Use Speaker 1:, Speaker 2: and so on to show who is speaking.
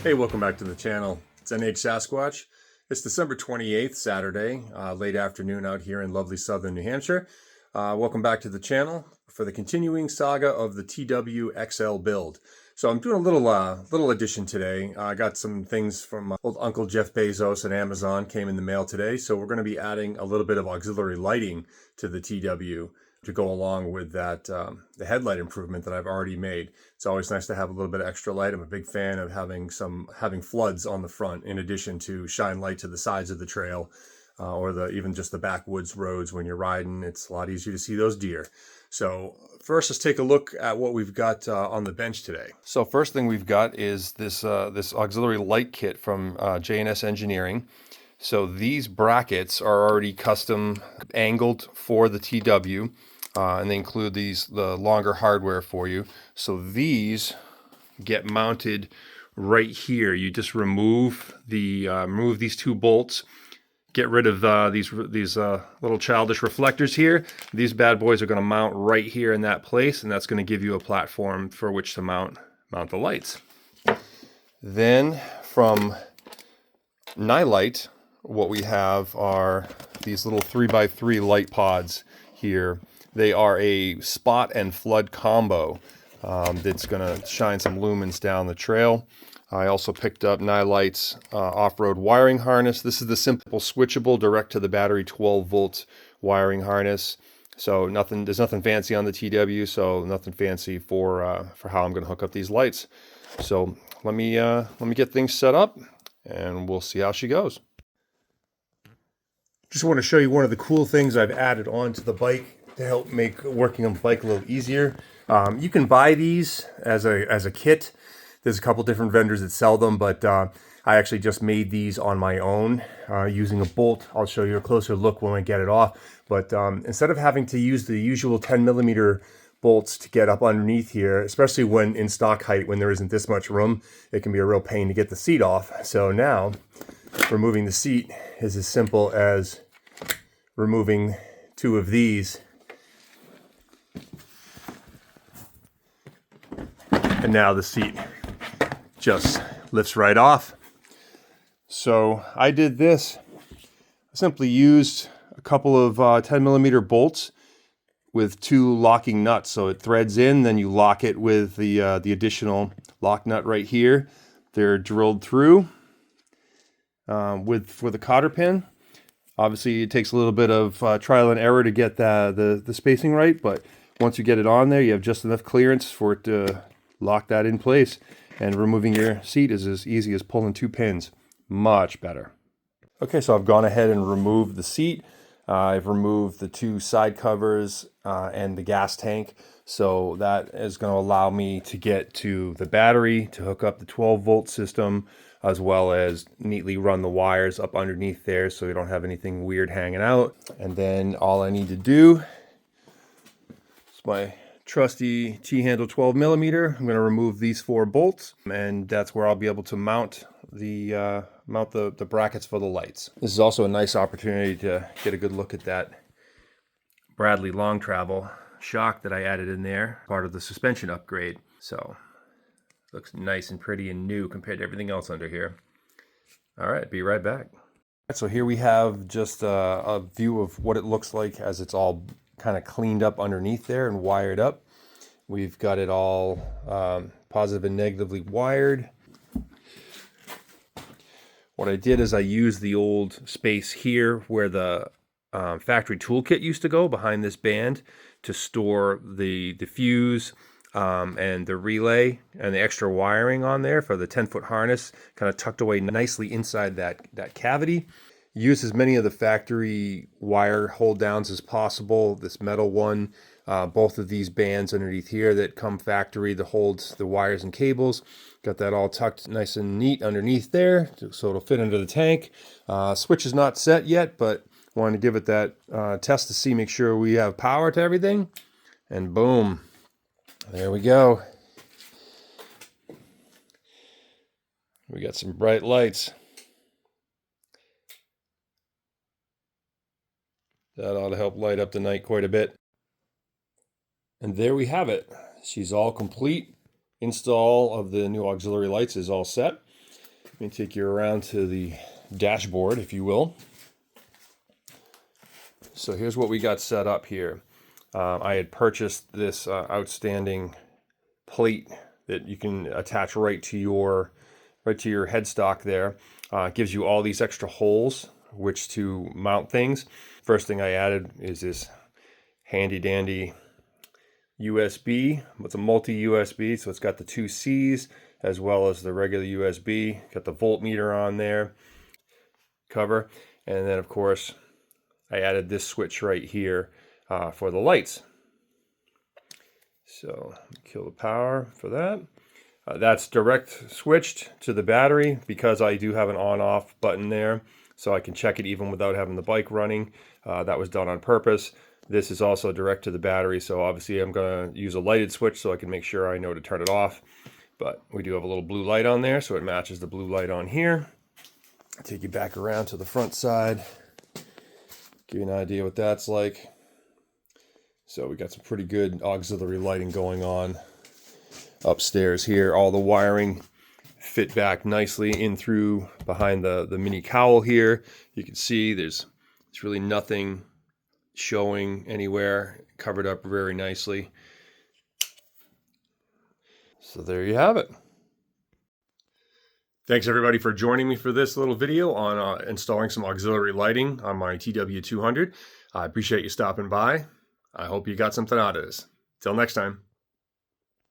Speaker 1: Hey, welcome back to the channel. It's NH Sasquatch. It's December 28th, Saturday, late afternoon out here in lovely southern New Hampshire. Welcome back to the channel for the continuing saga of the TW XL build. So I'm doing a little addition today. I got some things from old Uncle Jeff Bezos at Amazon came in the mail today. So we're going to be adding a little bit of auxiliary lighting to the TW to go along with that the headlight improvement that I've already made. It's always nice to have a little bit of extra light. I'm a big fan of having floods on the front in addition to shine light to the sides of the trail or even just the backwoods roads when you're riding. It's a lot easier to see those deer. So first, let's take a look at what we've got on the bench today. So first thing we've got is this auxiliary light kit from J&S Engineering. So these brackets are already custom angled for the TW. And they include the longer hardware for you. So these get mounted right here. You just remove these two bolts, get rid of these little childish reflectors here. These bad boys are going to mount right here in that place, and that's going to give you a platform for which to mount the lights. Then from Nilight, what we have are these little 3x3 light pods here. They are a spot and flood combo that's going to shine some lumens down the trail. I also picked up Nilight's off-road wiring harness. This is the simple switchable direct to the battery 12-volt wiring harness. So there's nothing fancy on the TW, so nothing fancy for how I'm going to hook up these lights. So let me get things set up, and we'll see how she goes. Just want to show you one of the cool things I've added onto the bike to help make working on the bike a little easier. You can buy these as a kit. There's a couple different vendors that sell them, but I actually just made these on my own using a bolt. I'll show you a closer look when I get it off. But instead of having to use the usual 10mm bolts to get up underneath here, especially when in stock height, when there isn't this much room, it can be a real pain to get the seat off. So now removing the seat is as simple as removing two of these. And now the seat just lifts right off. So I did this. I simply used a couple of 10mm bolts with two locking nuts. So it threads in, then you lock it with the additional lock nut right here. They're drilled through with a cotter pin. Obviously, it takes a little bit of trial and error to get the spacing right, but once you get it on there, you have just enough clearance for it to lock that in place, and removing your seat is as easy as pulling two pins. Much better. Okay, so I've gone ahead and removed the seat. I've removed the two side covers and the gas tank, so that is going to allow me to get to the battery to hook up the 12-volt system, as well as neatly run the wires up underneath there so you don't have anything weird hanging out. And then all I need to do is my trusty T-handle 12mm. I'm going to remove these 4 bolts, and that's where I'll be able to mount the brackets for the lights. This is also a nice opportunity to get a good look at that Bradley Long Travel shock that I added in there, part of the suspension upgrade. So looks nice and pretty and new compared to everything else under here. All right, be right back. So here we have just a view of what it looks like as it's all kind of cleaned up underneath there and wired up. We've got it all positive and negatively wired. What I did is I used the old space here where the factory toolkit used to go behind this band to store the fuse and the relay and the extra wiring on there for the 10-foot harness, kind of tucked away nicely inside that cavity. Use as many of the factory wire hold downs as possible. This metal one, both of these bands underneath here that come factory that holds the wires and cables. Got that all tucked nice and neat underneath there so it'll fit under the tank. Switch is not set yet, but wanted to give it that test to make sure we have power to everything. And boom, there we go. We got some bright lights. That ought to help light up the night quite a bit. And there we have it. She's all complete. Install of the new auxiliary lights is all set. Let me take you around to the dashboard, if you will. So here's what we got set up here. I had purchased this outstanding plate that you can attach right to your headstock there. It gives you all these extra holes which to mount things. First thing I added is this handy dandy USB. It's a multi-USB, so it's got the 2 C's as well as the regular USB. Got the voltmeter on there, cover, and then of course I added this switch right here for the lights. So kill the power for that. That's direct switched to the battery because I do have an on-off button there, so I can check it even without having the bike running. That was done on purpose. This is also direct to the battery, so obviously I'm going to use a lighted switch so I can make sure I know to turn it off. But we do have a little blue light on there, so it matches the blue light on here. I'll take you back around to the front side, give you an idea what that's like. So we got some pretty good auxiliary lighting going on upstairs here. All the wiring fit back nicely in through behind the mini cowl here. You can see there's really nothing showing anywhere, covered up very nicely. So there you have it. Thanks everybody for joining me for this little video on installing some auxiliary lighting on my TW200. I appreciate you stopping by. I hope you got something out of this. Till next time.